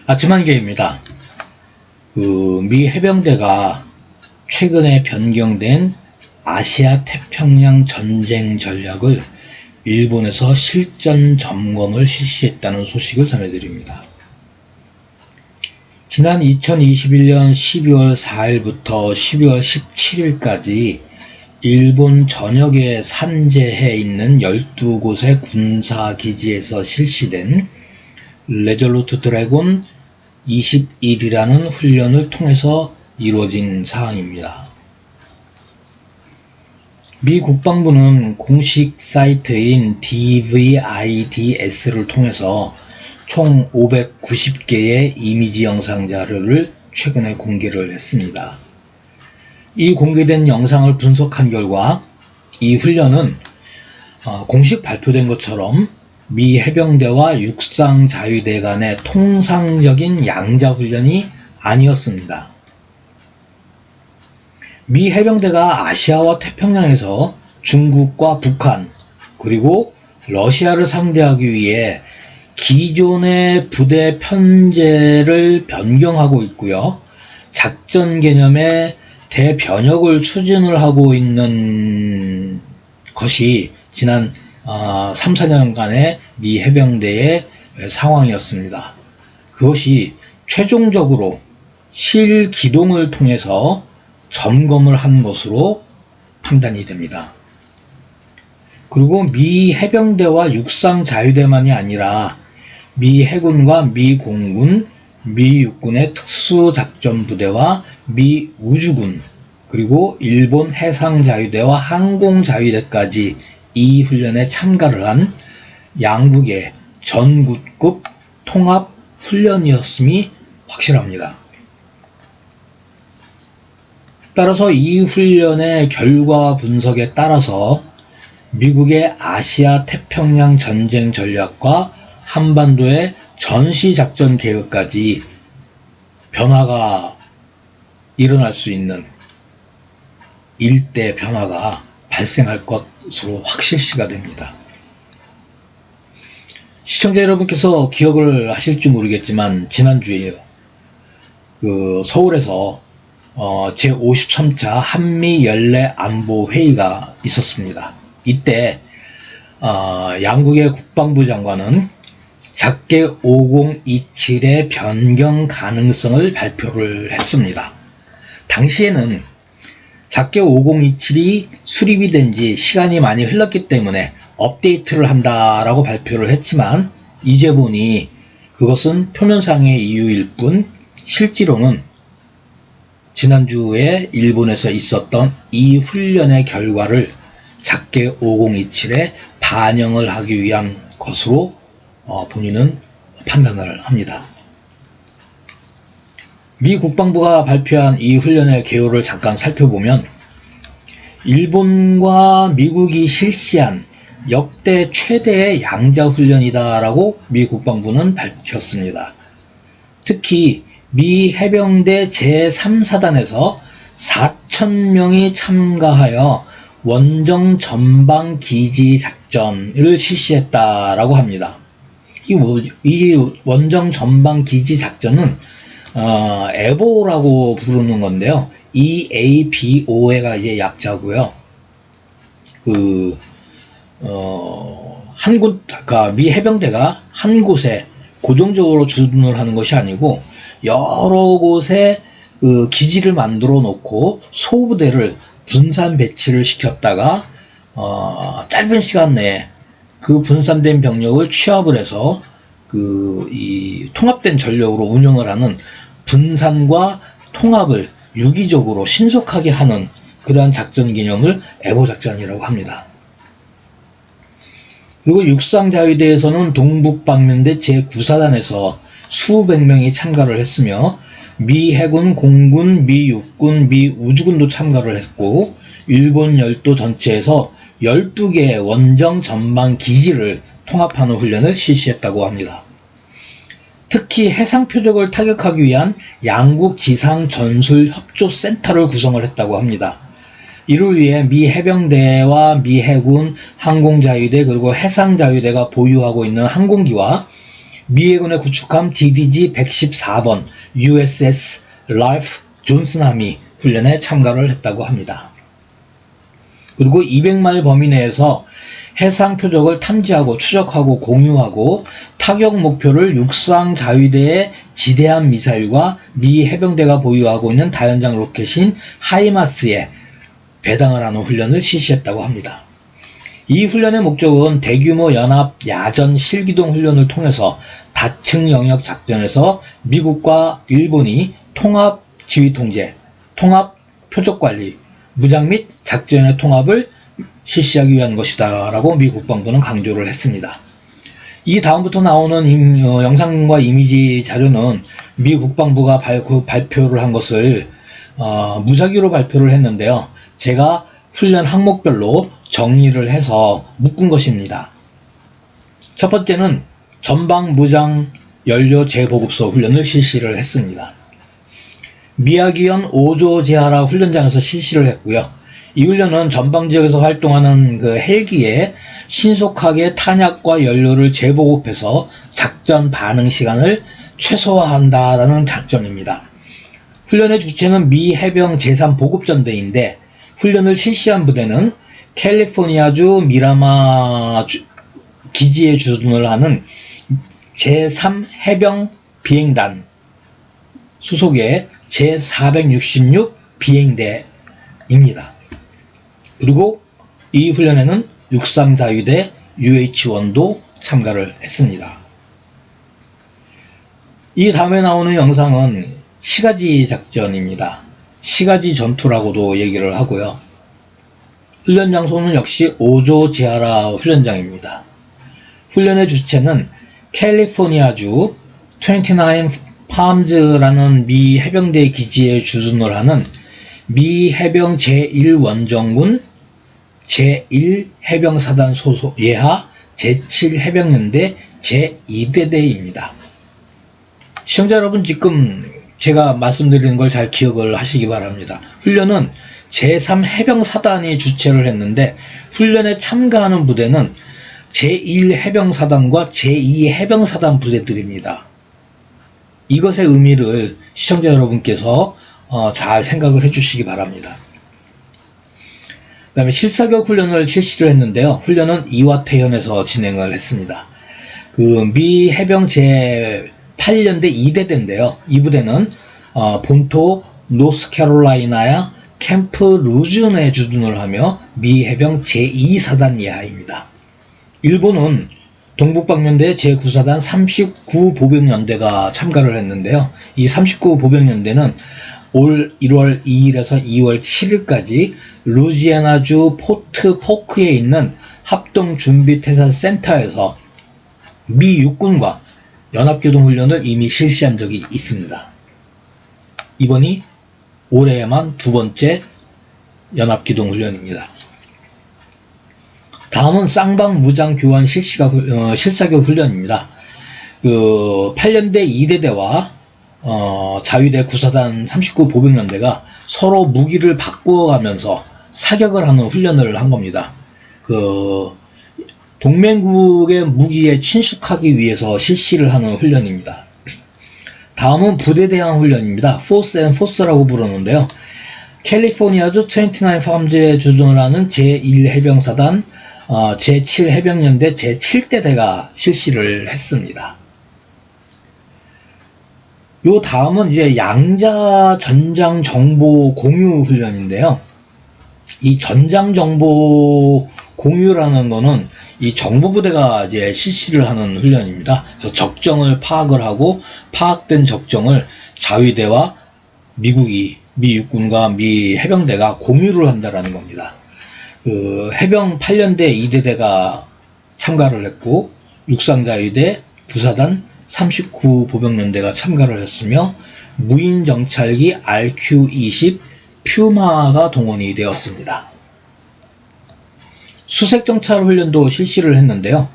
아침한개입니다. 미 해병대가 최근에 변경된 아시아 태평양 전쟁 전략을 일본에서 실전 점검을 실시했다는 소식을 전해드립니다. 지난 2021년 12월 4일부터 12월 17일까지 일본 전역에 산재해 있는 12곳의 군사기지에서 실시된 레졸루트 드래곤 21이라는 훈련을 통해서 이루어진 사항입니다. 미 국방부는 공식 사이트인 DVIDS를 통해서 총 590개의 이미지 영상 자료를 최근에 공개를 했습니다. 이 공개된 영상을 분석한 결과 이 훈련은 공식 발표된 것처럼 미 해병대와 육상자위대 간의 통상적인 양자훈련이 아니었습니다. 미 해병대가 아시아와 태평양에서 중국과 북한 그리고 러시아를 상대하기 위해 기존의 부대 편제를 변경하고 있고요. 작전 개념의 대변혁을 추진을 하고 있는 것이 지난 3, 4년간의 미 해병대의 상황이었습니다. 그것이 최종적으로 실기동을 통해서 점검을 한 것으로 판단이 됩니다. 그리고 미 해병대와 육상자위대만이 아니라 미 해군과 미 공군, 미 육군의 특수작전부대와 미 우주군, 그리고 일본 해상자위대와 항공자위대까지 이 훈련에 참가를 한 양국의 전국급 통합 훈련이었음이 확실합니다. 따라서 이 훈련의 결과 분석에 따라서 미국의 아시아 태평양 전쟁 전략과 한반도의 전시작전 계획까지 변화가 일어날 수 있는 일대 변화가 발생할 것으로 확실시가 됩니다. 시청자 여러분께서 기억을 하실지 모르겠지만 지난주에 서울에서 제53차 한미연례안보회의가 있었습니다. 이때 양국의 국방부 장관은 작계 5027의 변경 가능성을 발표를 했습니다. 당시에는 작계 5027이 수립이 된 지 시간이 많이 흘렀기 때문에 업데이트를 한다라고 발표를 했지만 이제 보니 그것은 표면상의 이유일 뿐 실제로는 지난주에 일본에서 있었던 이 훈련의 결과를 작계 5027에 반영을 하기 위한 것으로 본인은 판단을 합니다. 미 국방부가 발표한 이 훈련의 개요를 잠깐 살펴보면 일본과 미국이 실시한 역대 최대의 양자훈련이다라고 미 국방부는 밝혔습니다. 특히 미 해병대 제3사단에서 4,000명이 참가하여 원정 전방 기지 작전을 실시했다라고 합니다. 이 원정 전방 기지 작전은 에보라고 부르는 건데요. EABO가 이제 약자고요. 미 해병대가 한 곳에 고정적으로 주둔을 하는 것이 아니고 여러 곳에 기지를 만들어 놓고 소부대를 분산 배치를 시켰다가 짧은 시간 내에 그 분산된 병력을 취합을 해서 이 통합된 전력으로 운영을 하는 분산과 통합을 유기적으로 신속하게 하는 그러한 작전 개념을 에보 작전이라고 합니다. 그리고 육상자위대에서는 동북방면대 제9사단에서 수백 명이 참가를 했으며 미 해군, 공군, 미 육군, 미 우주군도 참가를 했고 일본 열도 전체에서 12개의 원정 전방 기지를 통합하는 훈련을 실시했다고 합니다. 특히 해상 표적을 타격하기 위한 양국 지상 전술 협조 센터를 구성을 했다고 합니다. 이를 위해 미 해병대와 미 해군, 항공자위대 그리고 해상자위대가 보유하고 있는 항공기와 미 해군의 구축함 DDG-114번 USS 라이프 존슨함이 훈련에 참가를 했다고 합니다. 그리고 200마일 범위 내에서 해상 표적을 탐지하고 추적하고 공유하고 타격 목표를 육상 자위대의 지대함 미사일과 미 해병대가 보유하고 있는 다연장 로켓인 하이마스에 배당을 하는 훈련을 실시했다고 합니다. 이 훈련의 목적은 대규모 연합 야전 실기동 훈련을 통해서 다층 영역 작전에서 미국과 일본이 통합 지휘 통제, 통합 표적 관리, 무장 및 작전의 통합을 실시하기 위한 것이다 라고 미 국방부는 강조를 했습니다. 이 다음부터 나오는 영상과 이미지 자료는 미 국방부가 발표를 한 것을 무작위로 발표를 했는데요. 제가 훈련 항목별로 정리를 해서 묶은 것입니다. 첫 번째는 전방 무장 연료 재보급소 훈련을 실시를 했습니다. 미야기현 오조지하라 훈련장에서 실시를 했고요. 이 훈련은 전방 지역에서 활동하는 그 헬기에 신속하게 탄약과 연료를 재보급해서 작전 반응 시간을 최소화한다라는 작전입니다. 훈련의 주체는 미 해병 제3보급전대인데 훈련을 실시한 부대는 캘리포니아주 미라마 기지에 주둔을 하는 제3 해병 비행단 소속의 제466 비행대입니다. 그리고 이 훈련에는 육상자위대 UH-1도 참가를 했습니다. 이 다음에 나오는 영상은 시가지 작전입니다. 시가지 전투라고도 얘기를 하고요. 훈련 장소는 역시 오조지하라 훈련장입니다. 훈련의 주체는 캘리포니아주 29 팜즈라는 미 해병대 기지에 주둔을 하는 미 해병 제1원정군 제1해병사단 소속 예하 제7해병연대 제2대대입니다. 시청자 여러분, 지금 제가 말씀드리는 걸 잘 기억을 하시기 바랍니다. 훈련은 제3해병사단이 주최를 했는데 훈련에 참가하는 부대는 제1해병사단과 제2해병사단 부대들입니다. 이것의 의미를 시청자 여러분께서 잘 생각을 해주시기 바랍니다. 그 다음에 실사격 훈련을 실시를 했는데요. 훈련은 이와테현에서 진행을 했습니다. 그 미 해병 제8연대 2대대인데요. 이 부대는 본토 노스캐롤라이나야 캠프 루준에 주둔을 하며 미 해병 제2사단 예하입니다. 일본은 동북방면대 제9사단 39보병연대가 참가를 했는데요. 이 39보병연대는 올 1월 2일에서 2월 7일까지 루지애나주 포트 포크에 있는 합동준비태세센터에서 미 육군과 연합교동훈련을 이미 실시한 적이 있습니다. 이번이 올해에만 두 번째 연합기동훈련입니다. 다음은 쌍방 무장 교환 실사격 훈련입니다. 그 8년대 2대대와 자위대 9사단 39보병연대가 서로 무기를 바꾸어가면서 사격을 하는 훈련을 한 겁니다. 그 동맹국의 무기에 친숙하기 위해서 실시를 하는 훈련입니다. 다음은 부대 대항 훈련입니다. 포스 앤 포스라고 부르는데요. 캘리포니아주 29 팜즈에 주둔을 하는 제1해병사단 제7해병연대 제7대대가 실시를 했습니다. 요 다음은 이제 양자 전장 정보 공유 훈련인데요. 이 전장 정보 공유라는 거는 이 정보부대가 이제 실시를 하는 훈련입니다. 그래서 적정을 파악을 하고 파악된 적정을 자위대와 미 육군과 미 해병대가 공유를 한다라는 겁니다. 그 해병 8년대 2대대가 참가를 했고 육상자위대 9사단 39보병연대가 참가를 했으며 무인정찰기 RQ-20 퓨마가 동원이 되었습니다. 수색정찰 훈련도 실시를 했는데요.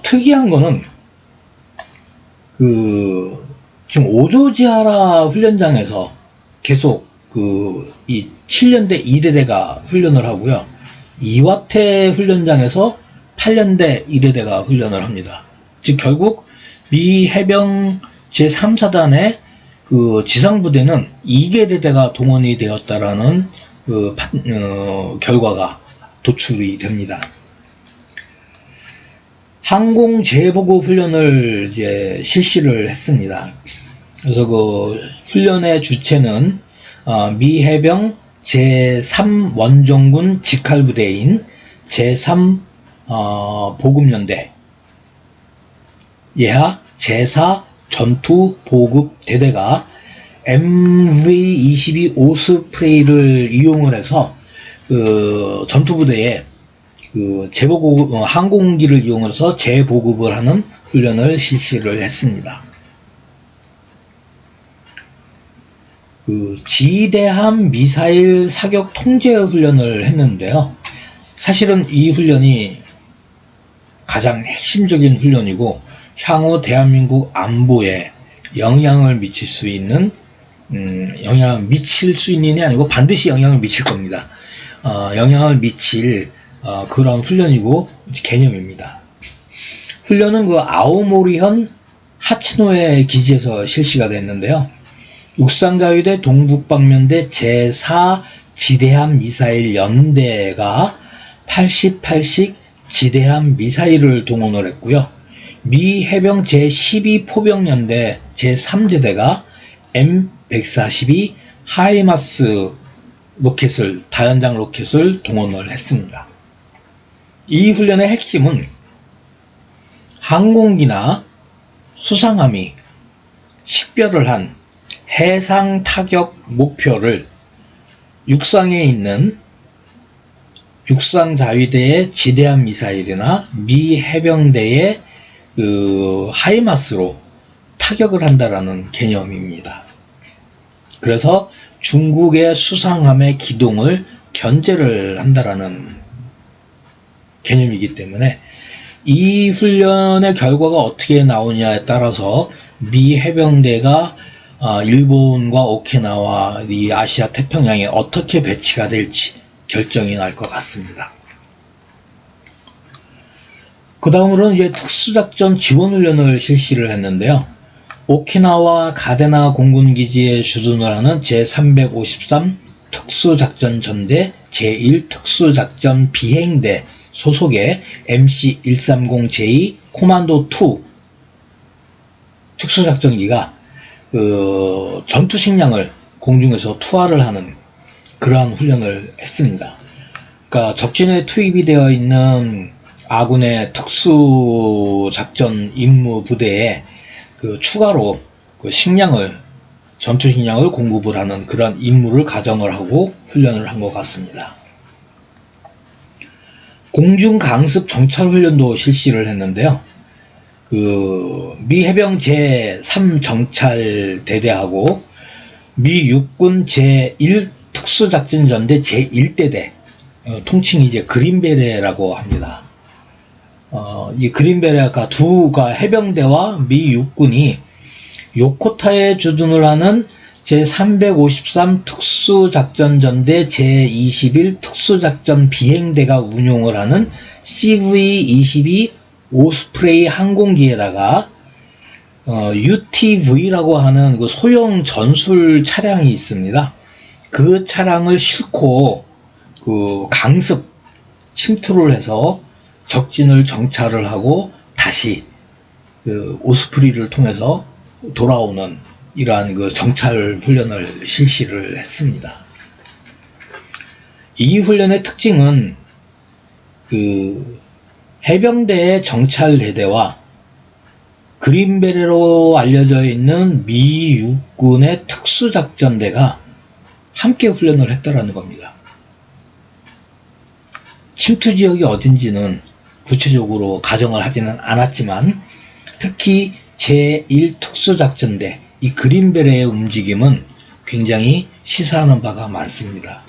특이한 거는 지금 오조지하라 훈련장에서 계속 이 7년대 2대대가 훈련을 하고요. 이와테 훈련장에서 8년대 1회대가 훈련을 합니다. 즉 결국 미 해병 제3사단의 그 지상부대는 2개 대대가 동원이 되었다라는 결과가 도출이 됩니다. 항공 재보급 훈련을 이제 실시를 했습니다. 그래서 그 훈련의 주체는 미 해병 제3 원정군 직할부대인 제3 보급연대 예하 제4 전투보급대대가 MV-22 오스프레이를 이용을 해서 그 전투부대에 그 재보급 항공기를 이용해서 재보급을 하는 훈련을 실시를 했습니다. 그 지대함 미사일 사격 통제 훈련을 했는데요. 사실은 이 훈련이 가장 핵심적인 훈련이고 향후 대한민국 안보에 영향을 미칠 수 있는 영향을 미칠 수 있는이 아니고 반드시 영향을 미칠 겁니다. 영향을 미칠 그런 훈련이고 개념입니다. 훈련은 그 아오모리현 하치노에 기지에서 실시가 됐는데요. 육상자위대 동북방면대 제4 지대함 미사일 연대가 88식 지대함 미사일을 동원을 했고요. 미 해병 제12 포병연대 제3제대가 M142 하이마스 로켓을 다연장 로켓을 동원을 했습니다. 이 훈련의 핵심은 항공기나 수상함이 식별을 한 해상 타격 목표를 육상에 있는 육상자위대의 지대함 미사일이나 미 해병대의 그 하이마스로 타격을 한다라는 개념입니다. 그래서 중국의 수상함의 기동을 견제를 한다라는 개념이기 때문에 이 훈련의 결과가 어떻게 나오냐에 따라서 미 해병대가 일본과 오키나와 이 아시아 태평양에 어떻게 배치가 될지 결정이 날 것 같습니다. 그 다음으로는 이제 특수작전 지원훈련을 실시를 했는데요. 오키나와 가데나 공군기지에 주둔을 하는 제353 특수작전전대 제1 특수작전 비행대 소속의 MC-130J 코만도 2 특수작전기가 전투 식량을 공중에서 투하를 하는 그러한 훈련을 했습니다. 그러니까 적진에 투입이 되어 있는 아군의 특수작전 임무 부대에 추가로 전투 식량을 공급을 하는 그런 임무를 가정을 하고 훈련을 한 것 같습니다. 공중 강습 정찰 훈련도 실시를 했는데요. 미 해병 제3 정찰 대대하고 미 육군 제1 특수작전전대 제1대대 통칭이 이제 그린베레라고 합니다. 이 그린베레가 두가 해병대와 미 육군이 요코타에 주둔을 하는 제353 특수작전전대 제21 특수작전 비행대가 운용을 하는 CV-22 오스프레이 항공기에다가 UTV라고 하는 그 소형 전술 차량이 있습니다. 그 차량을 싣고 강습 침투를 해서 적진을 정찰을 하고 다시 오스프리를 통해서 돌아오는 이러한 정찰 훈련을 실시를 했습니다. 이 훈련의 특징은 해병대의 정찰대대와 그린베레로 알려져 있는 미 육군의 특수작전대가 함께 훈련을 했다라는 겁니다. 침투 지역이 어딘지는 구체적으로 가정을 하지는 않았지만 특히 제1 특수작전대 이 그린베레의 움직임은 굉장히 시사하는 바가 많습니다.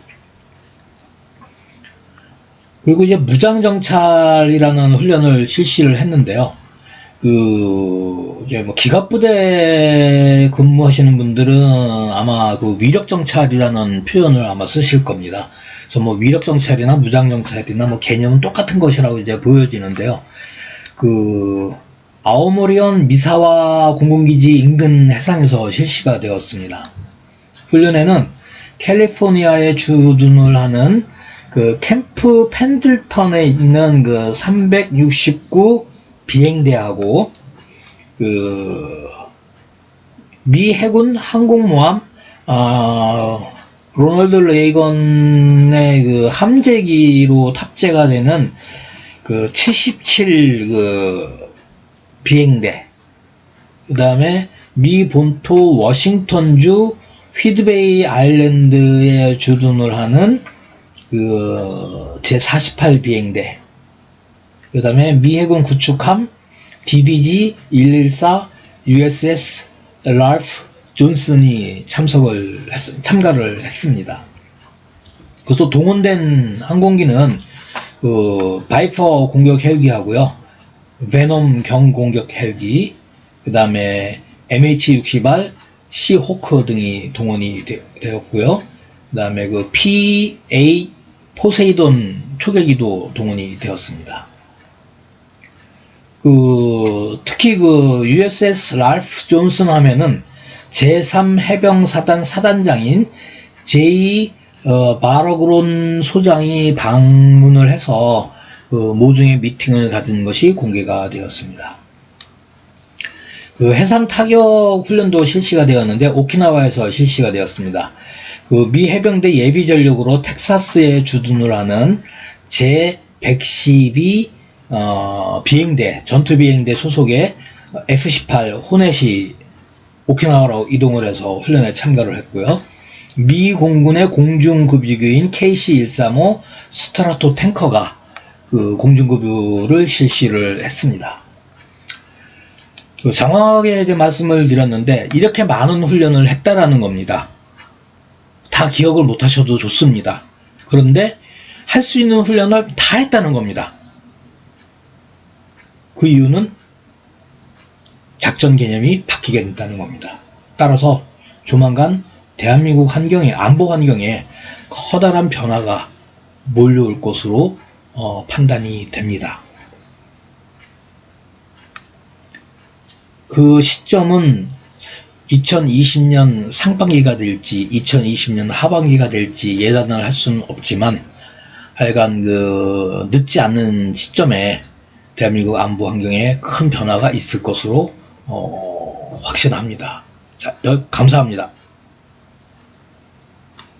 그리고 이제 무장정찰이라는 훈련을 실시를 했는데요. 이제 기갑부대 근무하시는 분들은 아마 위력정찰이라는 표현을 아마 쓰실 겁니다. 그래서 뭐 위력정찰이나 무장정찰이나 뭐 개념은 똑같은 것이라고 이제 보여지는데요. 그 아오모리현 미사와 공군기지 인근 해상에서 실시가 되었습니다. 훈련에는 캘리포니아에 주둔을 하는 그 캠프 펜들턴에 있는 그 369 비행대하고 그 미 해군 항공모함 로널드 레이건의 그 함재기로 탑재가 되는 그 77 그 비행대, 그 다음에 미 본토 워싱턴주 휘드베이 아일랜드에 주둔을 하는 그 제48 비행대, 그 다음에 미 해군 구축함 DDG-114 USS 랄프 존슨이 참가를 했습니다. 그래서 동원된 항공기는 그 바이퍼 공격 헬기하고요, 베놈 경공격 헬기, 그 다음에 MH-60R 시호크 등이 동원이 되었고요. 그 다음에 그 PA 포세이돈 초계기도 동원이 되었습니다. 특히 그 USS 랄프 존슨 하면은 제3해병사단 사단장인 제이 바러그론 소장이 방문을 해서 모종의 미팅을 가진 것이 공개가 되었습니다. 그 해상 타격 훈련도 실시가 되었는데 오키나와에서 실시가 되었습니다. 그 미 해병대 예비 전력으로 텍사스에 주둔을 하는 제112 비행대, 전투 비행대 소속의 F-18 호넷이 오키나와로 이동을 해서 훈련에 참가를 했고요. 미 공군의 공중급유기인 KC-135 스트라토 탱커가 그 공중급유를 실시를 했습니다. 장황하게 이제 말씀을 드렸는데 이렇게 많은 훈련을 했다라는 겁니다. 다 기억을 못 하셔도 좋습니다. 그런데 할 수 있는 훈련을 다 했다는 겁니다. 그 이유는 작전 개념이 바뀌게 된다는 겁니다. 따라서 조만간 대한민국 환경에, 안보 환경에 커다란 변화가 몰려올 것으로 판단이 됩니다. 그 시점은 2020년 상반기가 될지 2020년 하반기가 될지 예단을 할 수는 없지만 하여간 그 늦지 않은 시점에 대한민국 안보 환경에 큰 변화가 있을 것으로 확신합니다. 자, 감사합니다.